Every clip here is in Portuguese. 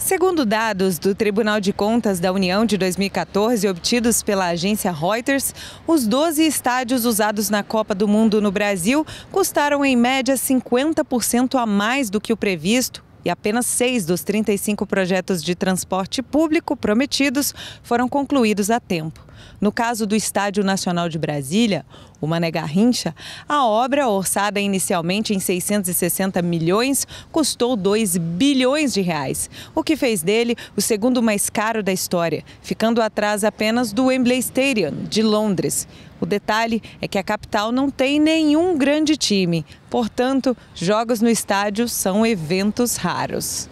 Segundo dados do Tribunal de Contas da União de 2014, obtidos pela agência Reuters, os 12 estádios usados na Copa do Mundo no Brasil custaram em média 50% a mais do que o previsto e apenas 6 dos 35 projetos de transporte público prometidos foram concluídos a tempo. No caso do Estádio Nacional de Brasília, o Mané Garrincha, a obra, orçada inicialmente em 660 milhões, custou 2 bilhões de reais, o que fez dele o segundo mais caro da história, ficando atrás apenas do Wembley Stadium, de Londres. O detalhe é que a capital não tem nenhum grande time, portanto, jogos no estádio são eventos raros.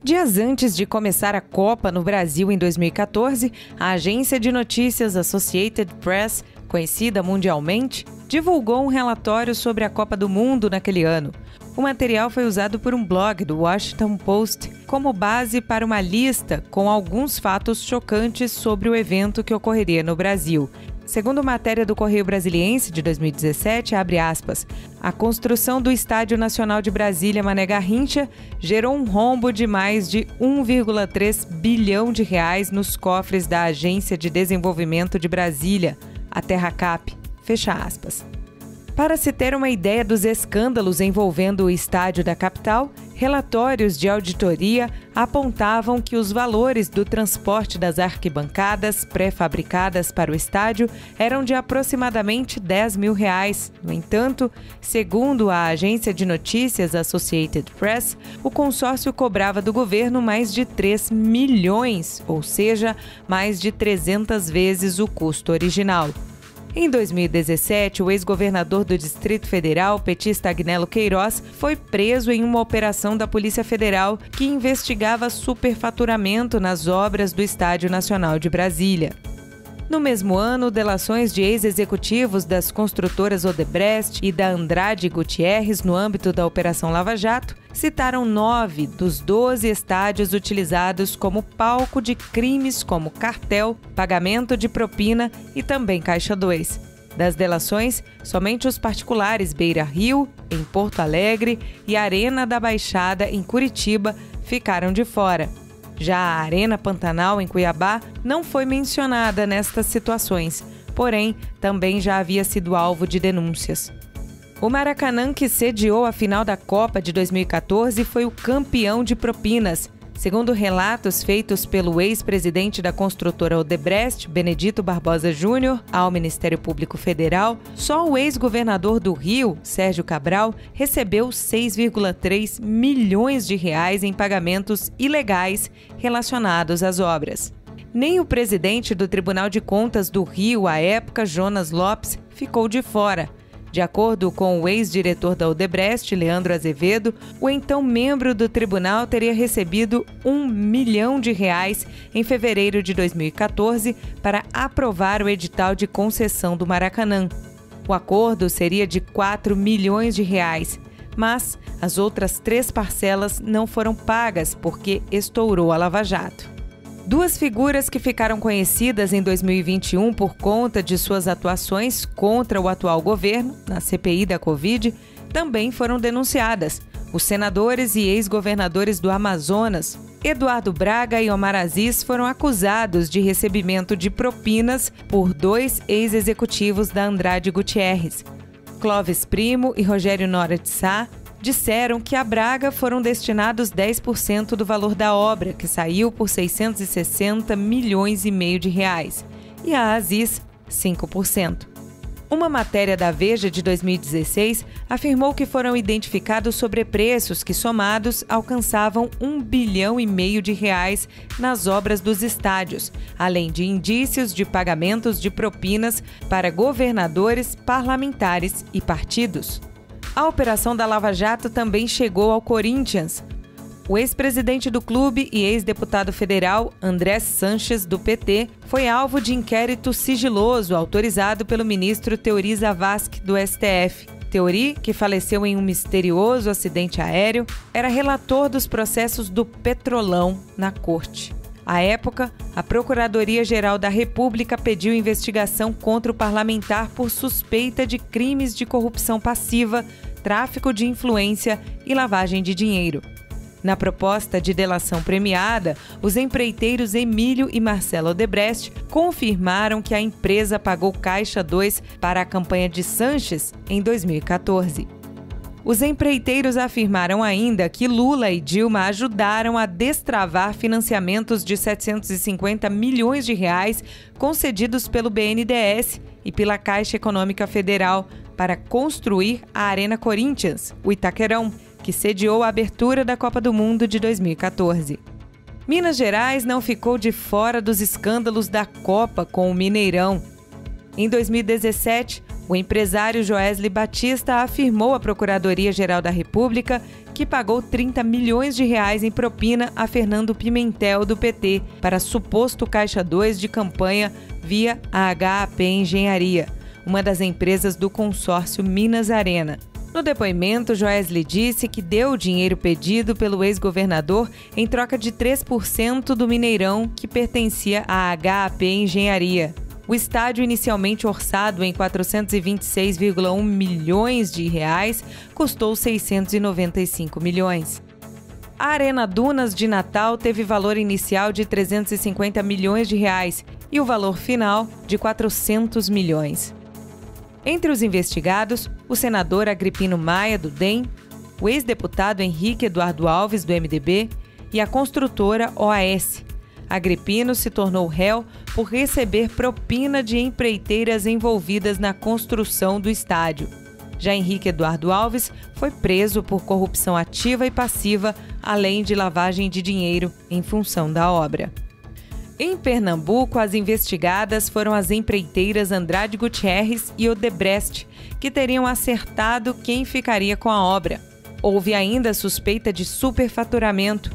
Dias antes de começar a Copa no Brasil em 2014, a agência de notícias Associated Press, conhecida mundialmente, divulgou um relatório sobre a Copa do Mundo naquele ano. O material foi usado por um blog do Washington Post como base para uma lista com alguns fatos chocantes sobre o evento que ocorreria no Brasil. Segundo matéria do Correio Brasiliense de 2017, abre aspas, a construção do Estádio Nacional de Brasília Mané Garrincha gerou um rombo de mais de 1,3 bilhão de reais nos cofres da Agência de Desenvolvimento de Brasília, a Terracap, fecha aspas. Para se ter uma ideia dos escândalos envolvendo o estádio da capital, relatórios de auditoria apontavam que os valores do transporte das arquibancadas pré-fabricadas para o estádio eram de aproximadamente R$10 mil. No entanto, segundo a agência de notícias Associated Press, o consórcio cobrava do governo mais de 3 milhões, ou seja, mais de 300 vezes o custo original. Em 2017, o ex-governador do Distrito Federal, petista Agnello Queiroz, foi preso em uma operação da Polícia Federal que investigava superfaturamento nas obras do Estádio Nacional de Brasília. No mesmo ano, delações de ex-executivos das construtoras Odebrecht e da Andrade Gutierrez no âmbito da Operação Lava Jato citaram 9 dos 12 estádios utilizados como palco de crimes como cartel, pagamento de propina e também Caixa 2. Das delações, somente os particulares Beira Rio, em Porto Alegre, e Arena da Baixada, em Curitiba, ficaram de fora. Já a Arena Pantanal, em Cuiabá, não foi mencionada nestas situações, porém, também já havia sido alvo de denúncias. O Maracanã, que sediou a final da Copa de 2014, foi o campeão de propinas. Segundo relatos feitos pelo ex-presidente da construtora Odebrecht, Benedito Barbosa Júnior, ao Ministério Público Federal, só o ex-governador do Rio, Sérgio Cabral, recebeu 6,3 milhões de reais em pagamentos ilegais relacionados às obras. Nem o presidente do Tribunal de Contas do Rio, à época, Jonas Lopes, ficou de fora. De acordo com o ex-diretor da Odebrecht, Leandro Azevedo, o então membro do tribunal teria recebido R$1 milhão em fevereiro de 2014 para aprovar o edital de concessão do Maracanã. O acordo seria de R$4 milhões, mas as outras 3 parcelas não foram pagas porque estourou a Lava Jato. 2 figuras que ficaram conhecidas em 2021 por conta de suas atuações contra o atual governo, na CPI da Covid, também foram denunciadas. Os senadores e ex-governadores do Amazonas, Eduardo Braga e Omar Aziz, foram acusados de recebimento de propinas por 2 ex-executivos da Andrade Gutierrez. Clóvis Primo e Rogério Nora de Sá disseram que a Braga foram destinados 10% do valor da obra, que saiu por 660 milhões e meio de reais, e a Aziz, 5%. Uma matéria da Veja de 2016 afirmou que foram identificados sobrepreços que, somados, alcançavam R$1,5 bilhão de reais nas obras dos estádios, além de indícios de pagamentos de propinas para governadores, parlamentares e partidos. A operação da Lava Jato também chegou ao Corinthians. O ex-presidente do clube e ex-deputado federal, André Sanches, do PT, foi alvo de inquérito sigiloso autorizado pelo ministro Teori Zavascki, do STF. Teori, que faleceu em um misterioso acidente aéreo, era relator dos processos do Petrolão na corte. À época, a Procuradoria-Geral da República pediu investigação contra o parlamentar por suspeita de crimes de corrupção passiva, tráfico de influência e lavagem de dinheiro. Na proposta de delação premiada, os empreiteiros Emílio e Marcelo Odebrecht confirmaram que a empresa pagou Caixa 2 para a campanha de Sanches em 2014. Os empreiteiros afirmaram ainda que Lula e Dilma ajudaram a destravar financiamentos de 750 milhões de reais concedidos pelo BNDES e pela Caixa Econômica Federal para construir a Arena Corinthians, o Itaquerão, que sediou a abertura da Copa do Mundo de 2014. Minas Gerais não ficou de fora dos escândalos da Copa com o Mineirão. Em 2017, o empresário Joesley Batista afirmou à Procuradoria-Geral da República que pagou 30 milhões de reais em propina a Fernando Pimentel, do PT, para suposto Caixa 2 de campanha via a HAP Engenharia, uma das empresas do consórcio Minas Arena. No depoimento, Joesley disse que deu o dinheiro pedido pelo ex-governador em troca de 3% do Mineirão, que pertencia à HAP Engenharia. O estádio, inicialmente orçado em 426,1 milhões de reais, custou 695 milhões. A Arena Dunas de Natal teve valor inicial de 350 milhões de reais e o valor final de 400 milhões. Entre os investigados, o senador Agripino Maia, do DEM, o ex-deputado Henrique Eduardo Alves, do MDB, e a construtora OAS. Agripino se tornou réu por receber propina de empreiteiras envolvidas na construção do estádio. Já Henrique Eduardo Alves foi preso por corrupção ativa e passiva, além de lavagem de dinheiro em função da obra. Em Pernambuco, as investigadas foram as empreiteiras Andrade Gutierrez e Odebrecht, que teriam acertado quem ficaria com a obra. Houve ainda suspeita de superfaturamento.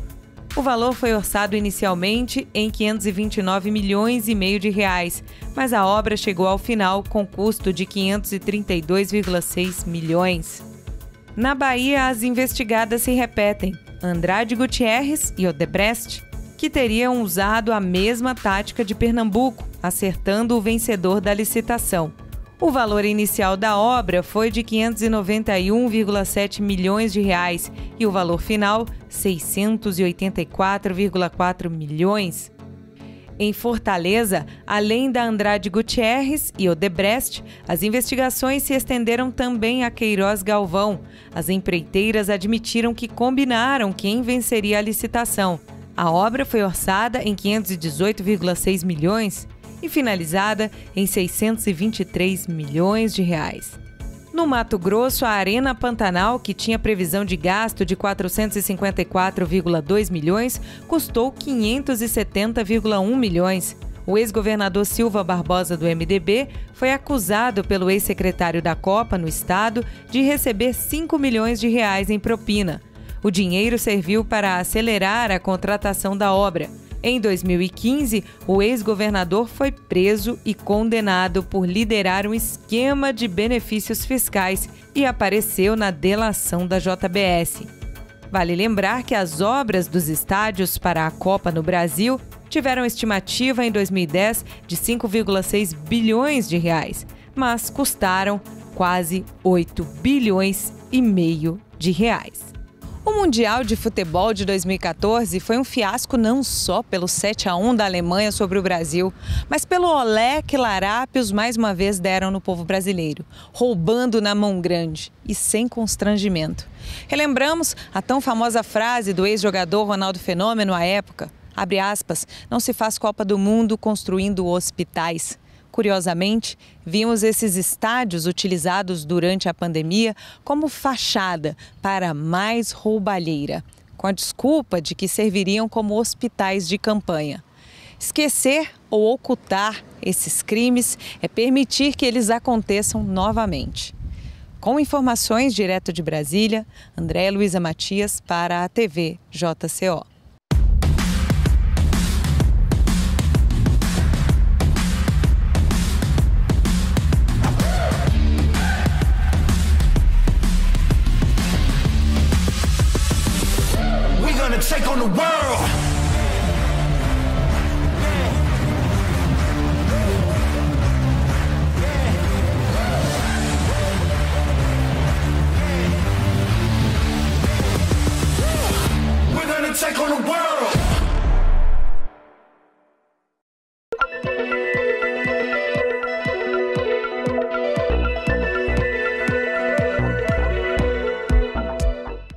O valor foi orçado inicialmente em 529 milhões e meio de reais, mas a obra chegou ao final com custo de 532,6 milhões. Na Bahia, as investigadas se repetem, Andrade Gutierrez e Odebrecht, que teriam usado a mesma tática de Pernambuco, acertando o vencedor da licitação. O valor inicial da obra foi de 591,7 milhões de reais e o valor final, 684,4 milhões. Em Fortaleza, além da Andrade Gutierrez e Odebrecht, as investigações se estenderam também a Queiroz Galvão. As empreiteiras admitiram que combinaram quem venceria a licitação. A obra foi orçada em 518,6 milhões e finalizada em 623 milhões de reais. No Mato Grosso, a Arena Pantanal, que tinha previsão de gasto de 454,2 milhões, custou 570,1 milhões. O ex-governador Silva Barbosa, do MDB, foi acusado pelo ex-secretário da Copa no estado de receber 5 milhões de reais em propina. O dinheiro serviu para acelerar a contratação da obra. Em 2015, o ex-governador foi preso e condenado por liderar um esquema de benefícios fiscais e apareceu na delação da JBS. Vale lembrar que as obras dos estádios para a Copa no Brasil tiveram estimativa em 2010 de 5,6 bilhões de reais, mas custaram quase 8 bilhões e meio de reais. O Mundial de Futebol de 2014 foi um fiasco não só pelo 7-1 da Alemanha sobre o Brasil, mas pelo olé que larápios mais uma vez deram no povo brasileiro, roubando na mão grande e sem constrangimento. Relembramos a tão famosa frase do ex-jogador Ronaldo Fenômeno à época, abre aspas, não se faz Copa do Mundo construindo hospitais. Curiosamente, vimos esses estádios utilizados durante a pandemia como fachada para mais roubalheira, com a desculpa de que serviriam como hospitais de campanha. Esquecer ou ocultar esses crimes é permitir que eles aconteçam novamente. Com informações direto de Brasília, Andréa Luiza Matias para a TV JCO. Take on the world.